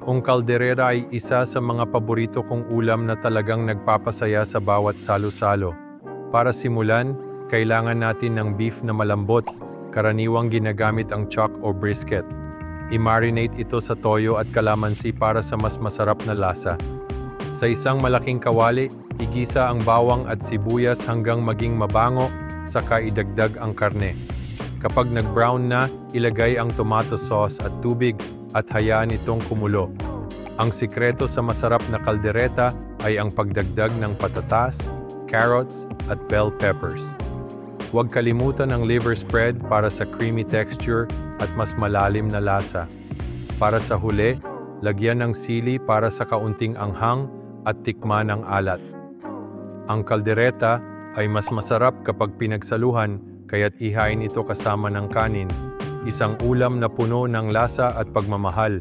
Ang kaldereta ay isa sa mga paborito kong ulam na talagang nagpapasaya sa bawat salo-salo. Para simulan, kailangan natin ng beef na malambot, karaniwang ginagamit ang chuck o brisket. I-marinate ito sa toyo at kalamansi para sa mas masarap na lasa. Sa isang malaking kawali, igisa ang bawang at sibuyas hanggang maging mabango, saka idagdag ang karne. Kapag nag-brown na, ilagay ang tomato sauce at tubig at hayaan itong kumulo. Ang sikreto sa masarap na kaldereta ay ang pagdagdag ng patatas, carrots at bell peppers. Huwag kalimutan ang liver spread para sa creamy texture at mas malalim na lasa. Para sa huli, lagyan ng sili para sa kaunting anghang at tikman ang alat. Ang kaldereta ay mas masarap kapag pinagsaluhan, kaya't ihain ito kasama ng kanin, isang ulam na puno ng lasa at pagmamahal.